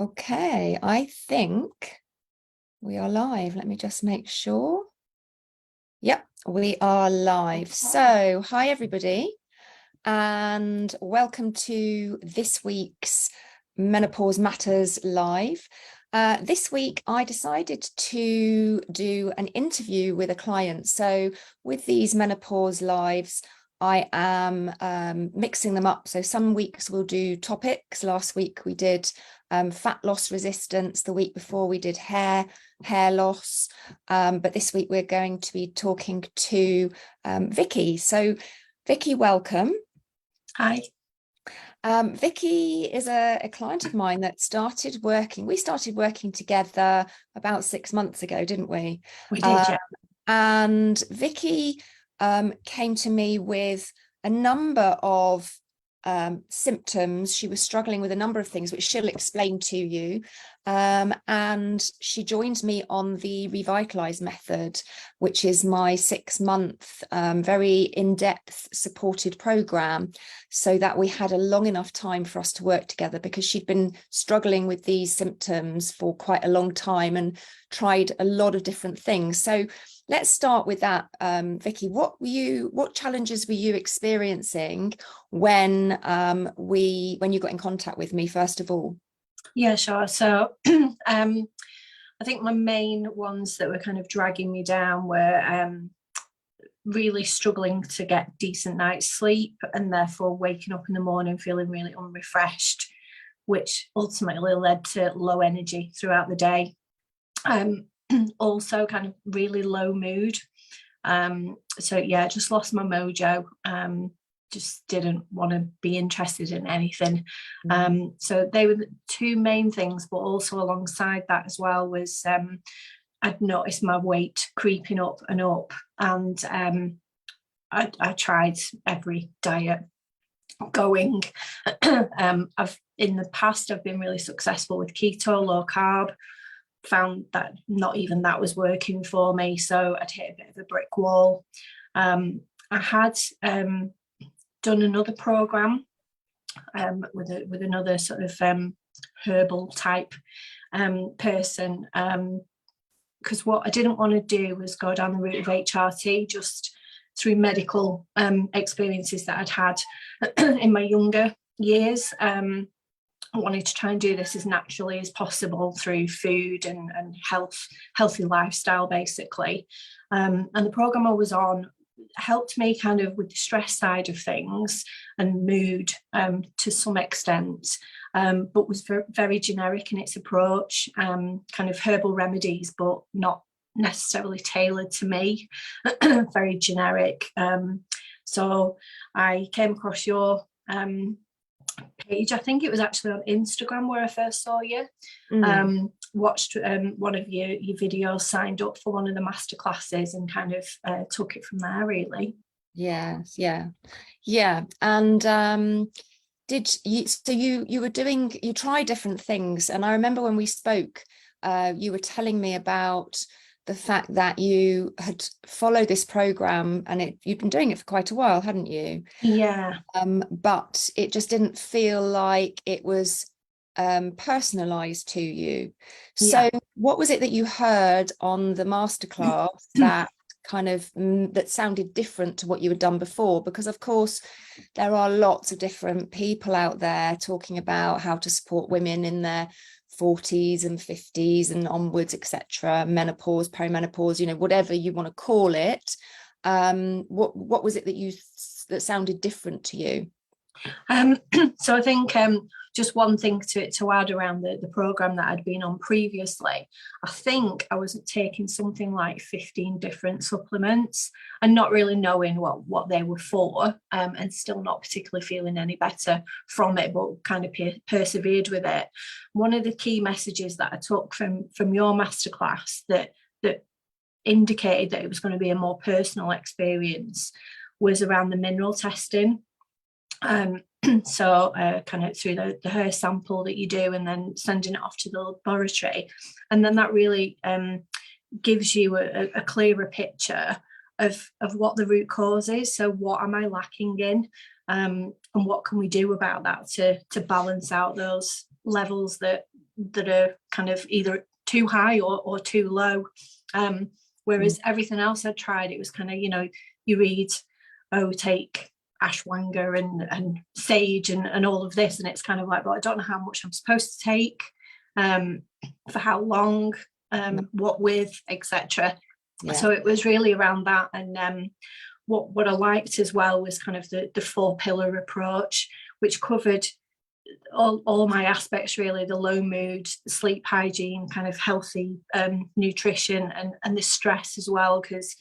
Okay, I think we are live. Let me just make sure. Yep, we are live. So, hi everybody, and welcome to this week's Menopause Matters Live. This week, I decided to do an interview with a client. So, with these Menopause Lives, I am mixing them up. So some weeks we'll do topics. Last week we did fat loss resistance. The week before we did hair loss. But this week we're going to be talking to Vicky. So Vicky, welcome. Hi. Vicky is a client of mine that we started working together about 6 months ago, didn't we? We did, yeah. And Vicky came to me with a number of symptoms. She was struggling with a number of things, which she'll explain to you. And she joined me on the Revitalise method, which is my 6-month, very in-depth supported program, so that we had a long enough time for us to work together, because she'd been struggling with these symptoms for quite a long time and tried a lot of different things. So let's start with that, Vicky. What challenges were you experiencing when you got in contact with me, first of all? Yeah, sure. So I think my main ones that were kind of dragging me down were really struggling to get decent night's sleep, and therefore waking up in the morning feeling really unrefreshed, which ultimately led to low energy throughout the day. Also kind of really low mood. So yeah, just lost my mojo. Just didn't want to be interested in anything. So they were the two main things, but also alongside that as well was I'd noticed my weight creeping up and up, and I tried every diet going. In the past I've been really successful with keto, low carb. Found that not even that was working for me, so I'd hit a bit of a brick wall. I had done another program with another sort of herbal type person, because what I didn't want to do was go down the route of HRT just through medical experiences that I'd had in my younger years. I wanted to try and do this as naturally as possible through food and healthy lifestyle, basically. And the program I was on helped me kind of with the stress side of things and mood to some extent, but was very generic in its approach, kind of herbal remedies, but not necessarily tailored to me, very generic. So I came across your page. I think it was actually on Instagram where I first saw you. Watched one of your videos, signed up for one of the master classes, and kind of took it from there, really. Yeah. And did you, so you tried different things, and I remember when we spoke, you were telling me about the fact that you had followed this program, and you'd been doing it for quite a while, hadn't you? Yeah. But it just didn't feel like it was personalized to you. So what was it that you heard on the masterclass that kind of that sounded different to what you had done before? Because of course there are lots of different people out there talking about how to support women in their 40s and 50s and onwards, etc., menopause, perimenopause, whatever you want to call it. What was it that sounded different to you? So I think just one thing to add around the program that I'd been on previously, I think I was taking something like 15 different supplements and not really knowing what they were for, and still not particularly feeling any better from it, but kind of persevered with it. One of the key messages that I took from your masterclass that indicated that it was going to be a more personal experience was around the mineral testing. So kind of through the hair sample that you do, and then sending it off to the laboratory, and then that really gives you a clearer picture of what the root cause is. So what am I lacking in, and what can we do about that to balance out those levels that that are kind of either too high or too low. Whereas everything else I'd tried, it was kind of, you read, oh, take ashwagandha and sage and all of this, and it's kind of like, well, I don't know how much I'm supposed to take, for how long, what with, etc. So it was really around that. And what I liked as well was kind of the 4-pillar approach, which covered all my aspects, really: the low mood, sleep hygiene, kind of healthy nutrition, and the stress as well, because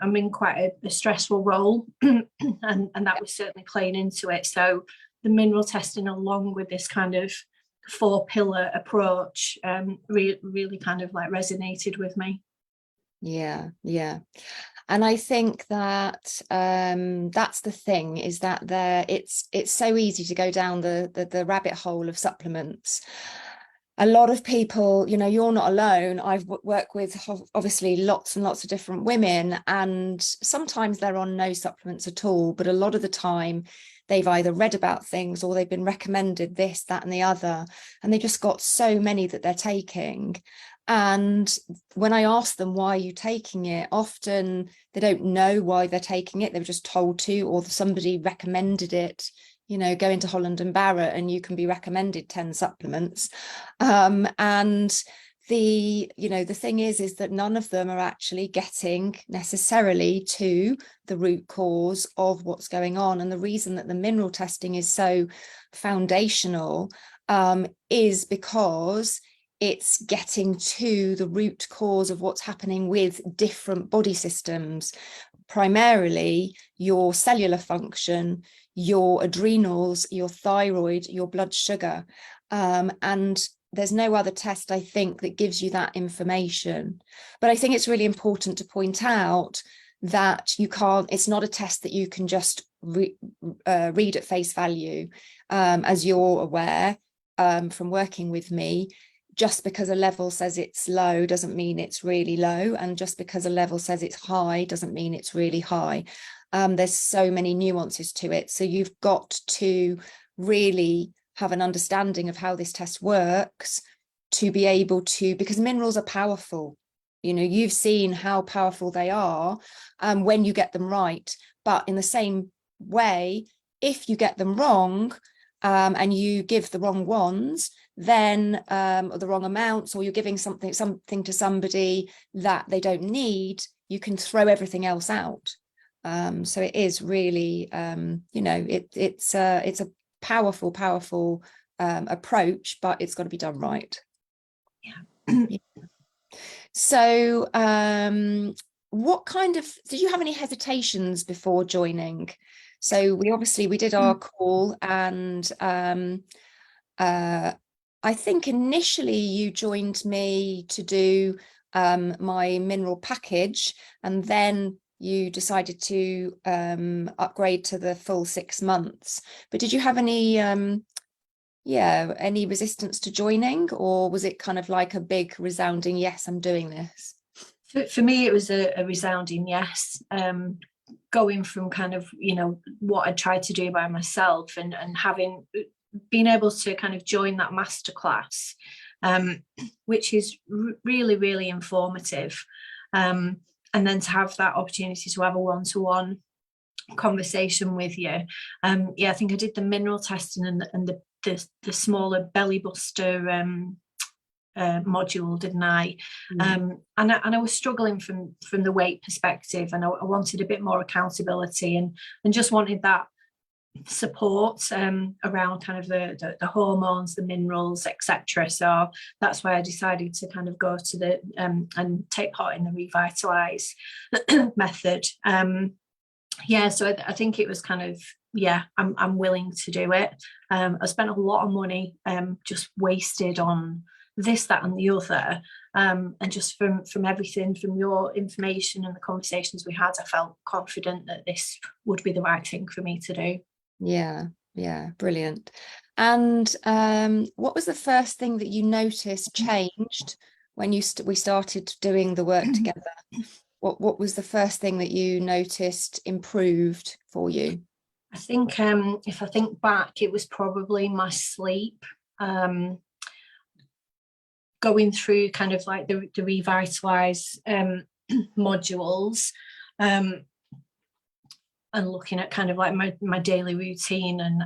I'm in quite a stressful role, and that was certainly playing into it. So the mineral testing, along with this kind of 4-pillar approach, really kind of like resonated with me. Yeah. And I think that that's the thing, is that it's so easy to go down the rabbit hole of supplements. A lot of people, you're not alone. I've worked with obviously lots and lots of different women, and sometimes they're on no supplements at all, but a lot of the time they've either read about things or they've been recommended this, that, and the other, and they just got so many that they're taking. And when I ask them, why are you taking it, often they don't know why they're taking it. They were just told to, or somebody recommended it. Go into Holland and Barrett and you can be recommended 10 supplements. And the thing is that none of them are actually getting necessarily to the root cause of what's going on. And the reason that the mineral testing is so foundational is because it's getting to the root cause of what's happening with different body systems, primarily your cellular function, your adrenals, your thyroid, your blood sugar. And there's no other test, I think, that gives you that information. But I think it's really important to point out that it's not a test that you can just read at face value. As you're aware from working with me, just because a level says it's low doesn't mean it's really low, and just because a level says it's high doesn't mean it's really high. There's so many nuances to it, so you've got to really have an understanding of how this test works to be able to, because minerals are powerful. You've seen how powerful they are when you get them right, but in the same way, if you get them wrong, and you give the wrong ones, then or the wrong amounts, or you're giving something to somebody that they don't need, you can throw everything else out. So it is really it's a powerful approach, but it's got to be done right. Yeah. So what kind of, did you have any hesitations before joining? So we did our call, and I think initially you joined me to do my mineral package, and then you decided to upgrade to the full 6 months. But did you have any resistance to joining, or was it kind of like a big resounding yes, I'm doing this? For me, it was a resounding yes. Going from kind of, what I tried to do by myself, and been able to kind of join that masterclass, which is really, really informative. And then to have that opportunity to have a one-to-one conversation with you. I think I did the mineral testing and the smaller belly buster module, didn't I? And I was struggling from the weight perspective, and I wanted a bit more accountability, and just wanted that support around kind of the hormones, the minerals, etc. So that's why I decided to kind of go to the and take part in the Revitalize method. So I think it was kind of, I'm willing to do it. I spent a lot of money just wasted on this, that, and the other, and just from everything, from your information and the conversations we had, I felt confident that this would be the right thing for me to do. Yeah, brilliant. And what was the first thing that you noticed changed when we started doing the work together? What was the first thing that you noticed improved for you? I think if I think back, it was probably my sleep. going through kind of like the Revitalise modules, and looking at kind of like my daily routine, and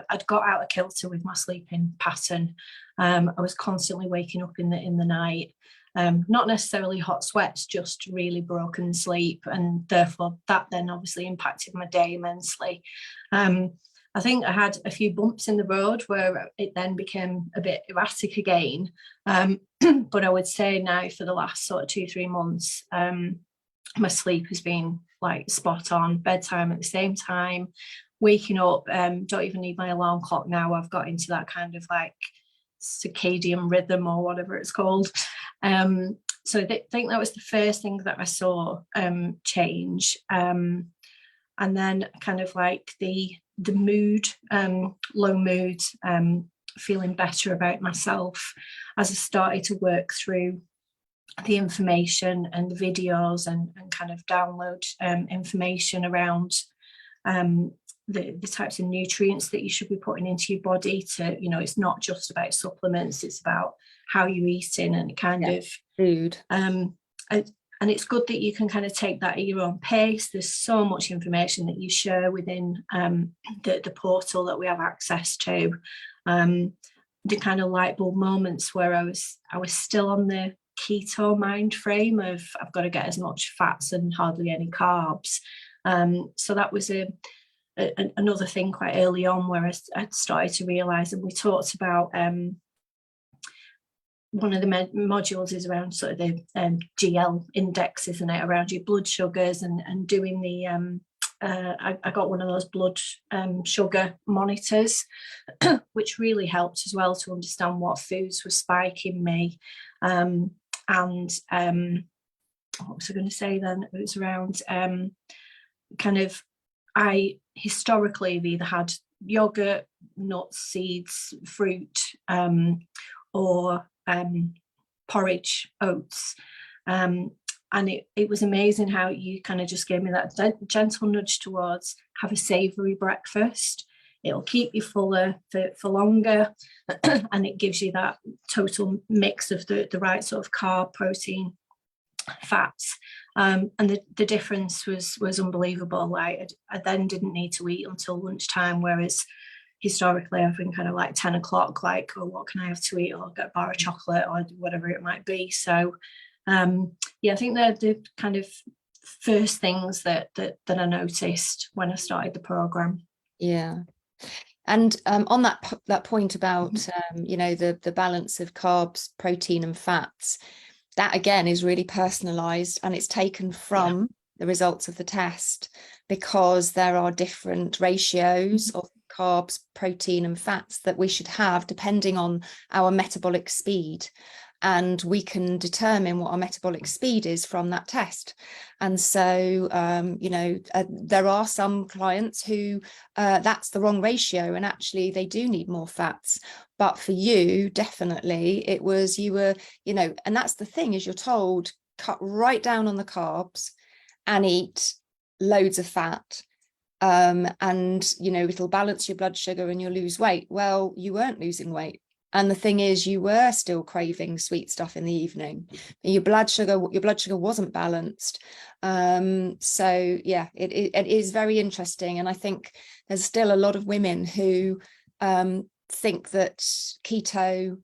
I'd got out of kilter with my sleeping pattern. I was constantly waking up in the night, not necessarily hot sweats, just really broken sleep, and therefore that then obviously impacted my day immensely. I think I had a few bumps in the road where it then became a bit erratic again, but I would say now for the last sort of 2-3 months, my sleep has been like spot on, bedtime at the same time, waking up, don't even need my alarm clock now. I've got into that kind of like circadian rhythm or whatever it's called. So I think that was the first thing that I saw change. And then kind of like the mood, low mood, feeling better about myself as I started to work through the information and the videos, and kind of download information around the types of nutrients that you should be putting into your body. To, you know, it's not just about supplements, it's about how you're eating and kind of food. And it's good that you can kind of take that at your own pace. There's so much information that you share within the portal that we have access to. The kind of light bulb moments where I was still on the keto mind frame of I've got to get as much fats and hardly any carbs. So that was another thing quite early on where I started to realise, and we talked about one of the modules is around sort of the GL index, isn't it, around your blood sugars, and doing the I got one of those blood sugar monitors, which really helped as well to understand what foods were spiking me. And what was I going to say then? It was around kind of, I historically have either had yogurt, nuts, seeds, fruit, or porridge, oats. And it was amazing how you kind of just gave me that gentle nudge towards have a savoury breakfast. It'll keep you fuller for longer, and it gives you that total mix of the right sort of carb, protein, fats. And the difference was unbelievable. Like I then didn't need to eat until lunchtime, whereas historically I've been kind of like 10 o'clock, like, oh, what can I have to eat? Or I'll get a bar of chocolate or whatever it might be. So yeah, I think they're the kind of first things that I noticed when I started the program. Yeah. And on that point about you know, the balance of carbs, protein and fats, that again is really personalized, and it's taken from the results of the test, because there are different ratios of carbs, protein and fats that we should have depending on our metabolic speed. And we can determine what our metabolic speed is from that test. And so, you know, there are some clients who that's the wrong ratio, and actually they do need more fats. But for you, definitely, it was, you were, you know, and that's the thing, is you're told, cut right down on the carbs and eat loads of fat. And, you know, it'll balance your blood sugar and you'll lose weight. Well, you weren't losing weight. And the thing is, you were still craving sweet stuff in the evening. Your blood sugar wasn't balanced. So yeah, it is very interesting. And I think there's still a lot of women who think that keto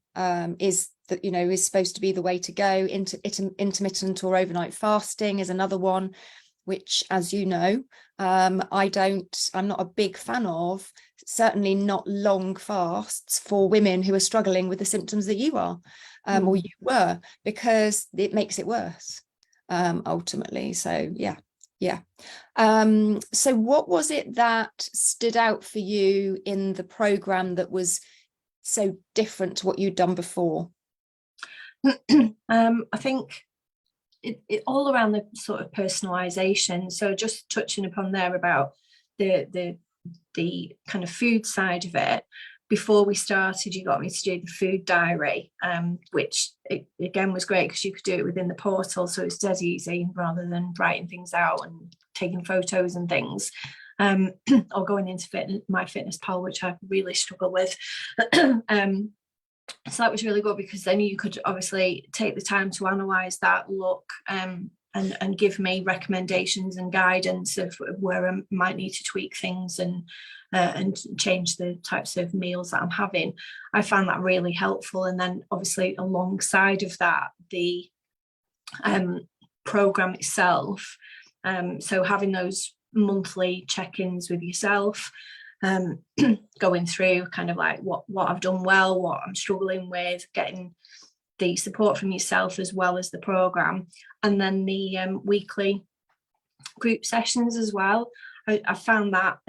is that, you know, is supposed to be the way to go. Intermittent or overnight fasting is another one, which, as you know, I'm not a big fan of, certainly not long fasts for women who are struggling with the symptoms that you are, or you were, because it makes it worse, ultimately. So yeah. So what was it that stood out for you in the program that was so different to what you'd done before? I think it all around the sort of personalization. So just touching upon there about the kind of food side of it. Before we started, you got me to do the food diary, which again was great because you could do it within the portal, so it's dead easy rather than writing things out and taking photos and things, or going into MyFitnessPal, which I really struggle with. So that was really good, because then you could obviously take the time to analyze that, look, and give me recommendations and guidance of where I might need to tweak things and change the types of meals that I'm having. I found that really helpful. And then obviously alongside of that, the program itself, so having those monthly check-ins with yourself, going through kind of like what I've done well, what I'm struggling with, getting the support from yourself as well as the program, and then the weekly group sessions as well. I found that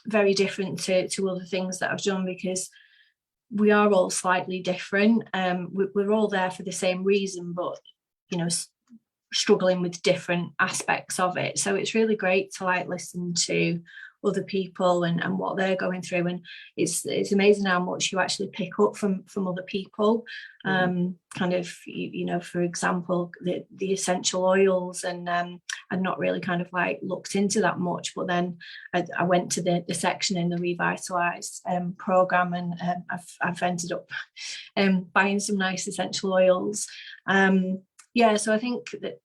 very different to other things that I've done, because we are all slightly different. We're all there for the same reason, but you know, struggling with different aspects of it. So it's really great to like listen to other people and what they're going through, and it's amazing how much you actually pick up from other people. Kind of, you know, for example, the essential oils, and I'd not really kind of like looked into that much, but then I went to the section in the Revitalize program, and I've ended up buying some nice essential oils. Yeah, so I think that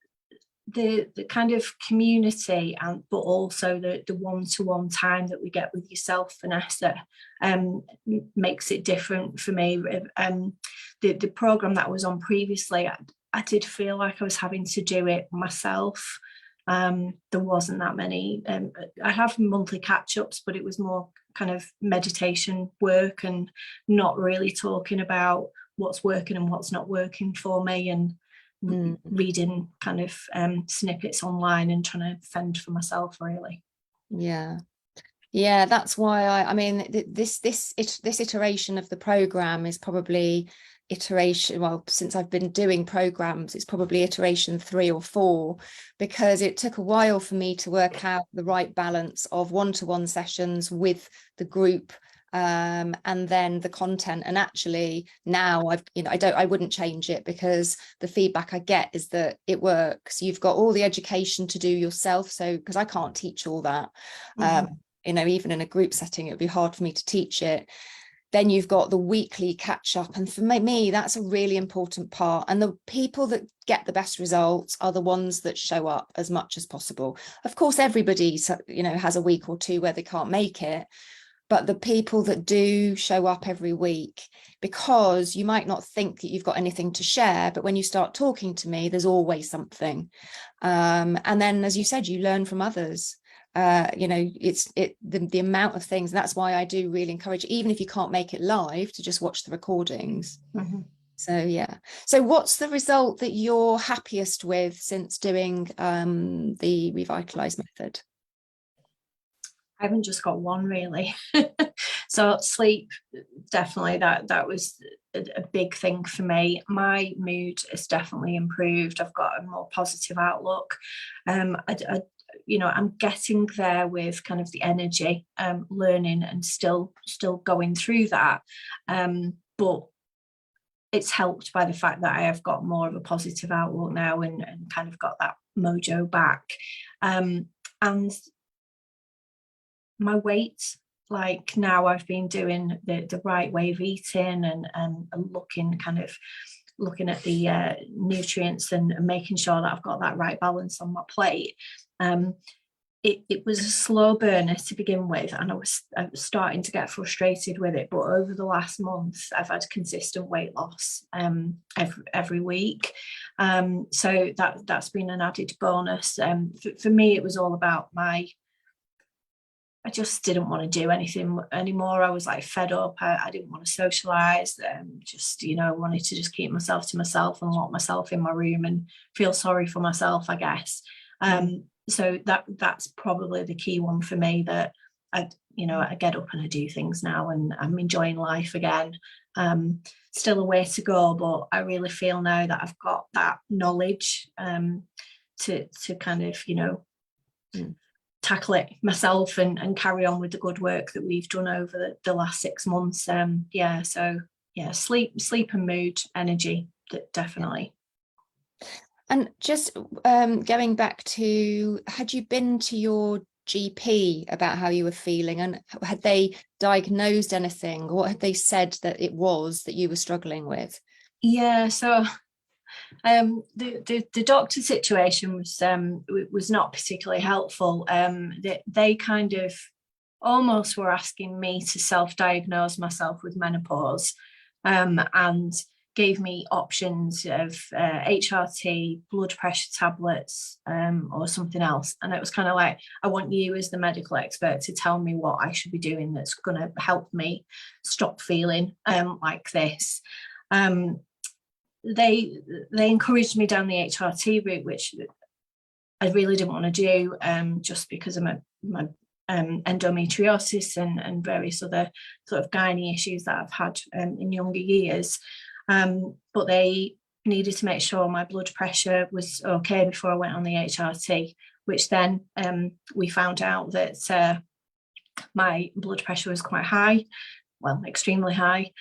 the kind of community, and but also the one-to-one time that we get with yourself, Vanessa, makes it different for me. The program that I was on previously, I did feel like I was having to do it myself. There wasn't that many. I have monthly catch-ups, but it was more kind of meditation work and not really talking about what's working and what's not working for me, and reading kind of snippets online and trying to fend for myself, really. Yeah, that's why I mean, this iteration of the program is probably iteration, well, since I've been doing programs, it's probably iteration 3 or 4, because it took a while for me to work out the right balance of one-to-one sessions with the group, and then the content. And actually now I wouldn't change it, because the feedback I get is that it works. You've got all the education to do yourself, so because I can't teach all that. Even in a group setting, it would be hard for me to teach it. Then you've got the weekly catch up, and for me that's a really important part. And the people that get the best results are the ones that show up as much as possible. Of course, everybody has a week or two where they can't make it, but the people that do show up every week, because you might not think that you've got anything to share, but when you start talking to me, there's always something. And then, as you said, you learn from others. It's the amount of things. That's why I do really encourage, even if you can't make it live, to just watch the recordings. So yeah. So what's the result that you're happiest with since doing the Revitalize method? I haven't just got one, really. So sleep, definitely that was a big thing for me. My mood has definitely improved. I've got a more positive outlook. I'm getting there with kind of the energy, learning and still going through that. But it's helped by the fact that I have got more of a positive outlook now, and kind of got that mojo back. And my weight, like now I've been doing the right way of eating, and looking at the nutrients, and making sure that I've got that right balance on my plate. It was a slow burner to begin with, and I was starting to get frustrated with it, but over the last month I've had consistent weight loss every week, so that's been an added bonus. For me, it was all about I just didn't want to do anything anymore. I was like fed up. I didn't want to socialize. I wanted to just keep myself to myself and lock myself in my room and feel sorry for myself, I guess. So that's probably the key one for me, that I get up and I do things now, and I'm enjoying life again. Still a way to go, but I really feel now that I've got that knowledge to kind of, tackle it myself and carry on with the good work that we've done over the last 6 months. Sleep and mood, energy, definitely. And just going back to, had you been to your GP about how you were feeling, and had they diagnosed anything? What had they said that it was that you were struggling with? Yeah, so the doctor situation was not particularly helpful. They kind of almost were asking me to self-diagnose myself with menopause, and gave me options of HRT, blood pressure tablets, or something else. And it was kind of like, I want you as the medical expert to tell me what I should be doing that's going to help me stop feeling like this. They encouraged me down the HRT route, which I really didn't want to do, just because of my endometriosis and various other sort of gynae issues that I've had in younger years. But they needed to make sure my blood pressure was okay before I went on the HRT, which then we found out that my blood pressure was quite high, well, extremely high.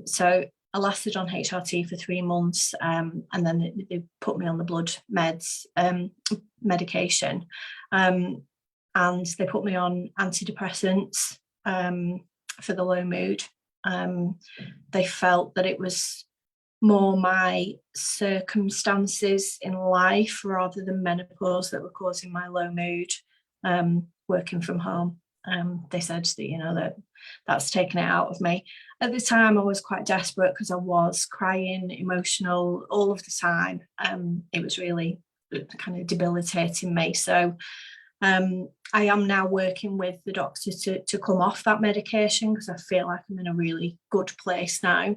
So I lasted on HRT for 3 months, and then they put me on the blood meds, medication, and they put me on antidepressants for the low mood. They felt that it was more my circumstances in life rather than menopause that were causing my low mood. Working from home, they said that that's taken it out of me. At the time, I was quite desperate because I was crying, emotional all of the time. It was really kind of debilitating me. So I am now working with the doctor to come off that medication because I feel like I'm in a really good place now.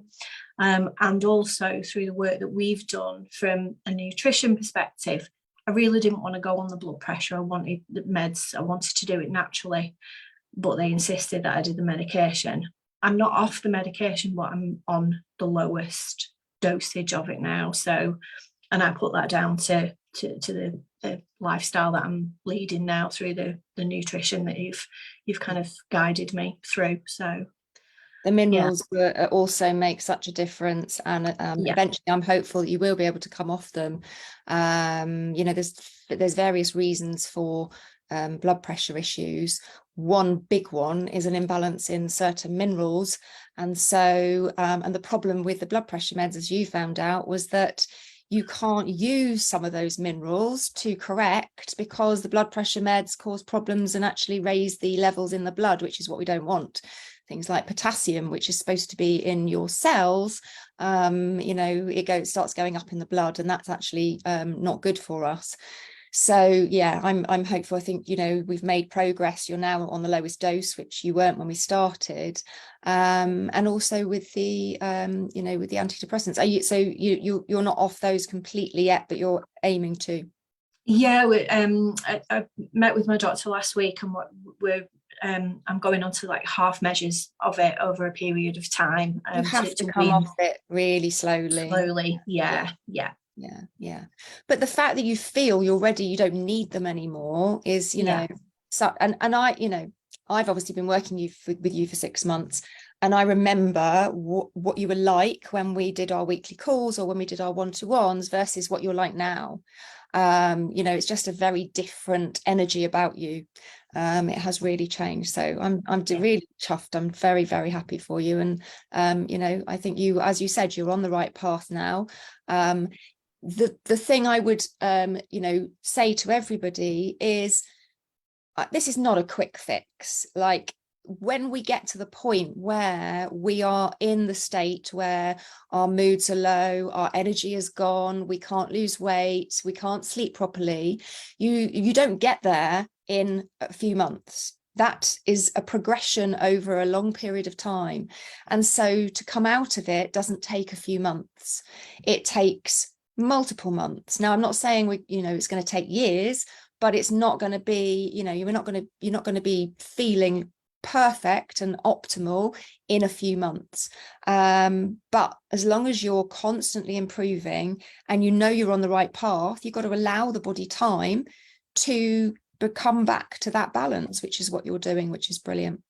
And also through the work that we've done from a nutrition perspective, I really didn't want to go on the blood pressure. I wanted the meds. I wanted to do it naturally, but they insisted that I did the medication. I'm not off the medication, but I'm on the lowest dosage of it now. So, and I put that down to the lifestyle that I'm leading now through the nutrition that you've kind of guided me through. So the minerals also make such a difference, and eventually I'm hopeful that you will be able to come off them. There's various reasons for blood pressure issues. One big one is an imbalance in certain minerals, and so and the problem with the blood pressure meds, as you found out, was that you can't use some of those minerals to correct because the blood pressure meds cause problems and actually raise the levels in the blood, which is what we don't want. Things like potassium, which is supposed to be in your cells, it starts going up in the blood, and that's actually not good for us. So yeah, I'm hopeful. I think we've made progress. You're now on the lowest dose, which you weren't when we started, and also with the with the antidepressants. You're not off those completely yet, but you're aiming to. Yeah, I met with my doctor last week, and I'm going on to like half measures of it over a period of time. You have to come off it really slowly. Yeah. But the fact that you feel you're ready, you don't need them anymore, is so. And I've obviously been working with you for 6 months, and I remember what you were like when we did our weekly calls or when we did our one-to-ones versus what you're like now. It's just a very different energy about you. It has really changed. So I'm really chuffed. I'm very, very happy for you. And, I think you, as you said, you're on the right path now. The thing I would, say to everybody is this is not a quick fix. Like, when we get to the point where we are in the state where our moods are low, our energy is gone, we can't lose weight, we can't sleep properly, you don't get there in a few months. That is a progression over a long period of time. And so to come out of it doesn't take a few months. It takes multiple months. Now, I'm not saying it's going to take years, but it's not going to be, you're not going to be feeling perfect and optimal in a few months, but as long as you're constantly improving and you're on the right path, you've got to allow the body time to come back to that balance, which is what you're doing, which is brilliant.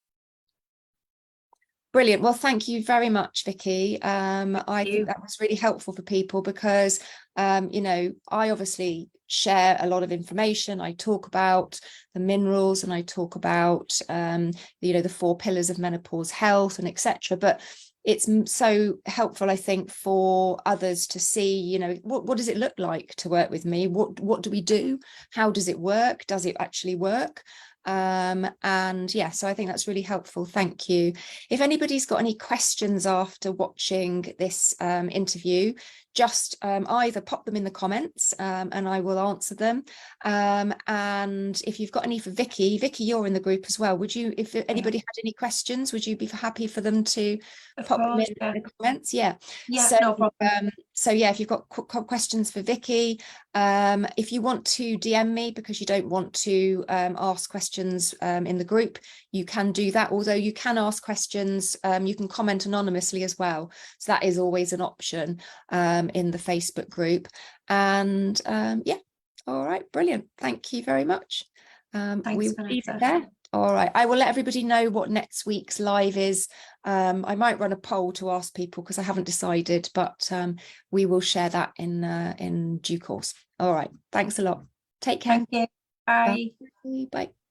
Brilliant. Well, thank you very much, Vicky. I think you. that was really helpful for people because, you know, I obviously share a lot of information. I talk about the minerals and I talk about, you know, the 4 pillars of menopause health and etc. But it's so helpful, I think, for others to see, you know, what does it look like to work with me? What do we do? How does it work? Does it actually work? And yeah, so I think that's really helpful. Thank you. If anybody's got any questions after watching this interview, just either pop them in the comments and I will answer them. And if you've got any for Vicky, you're in the group as well. Would you, if anybody had any questions, would you be happy for them to Of pop them course, in yeah. the comments? Yeah. Yeah, So, no problem. so yeah, if you've got questions for Vicky, if you want to DM me because you don't want to ask questions in the group, you can do that. Although you can ask questions, you can comment anonymously as well. So that is always an option in the Facebook group. And yeah, all right, brilliant. Thank you very much. We Thanks, will leave it Vanessa. there. All right, I will let everybody know what next week's live is. I might run a poll to ask people because I haven't decided, but we will share that in due course. All right, thanks a lot. Take care. Thank you. Bye. Bye. Bye.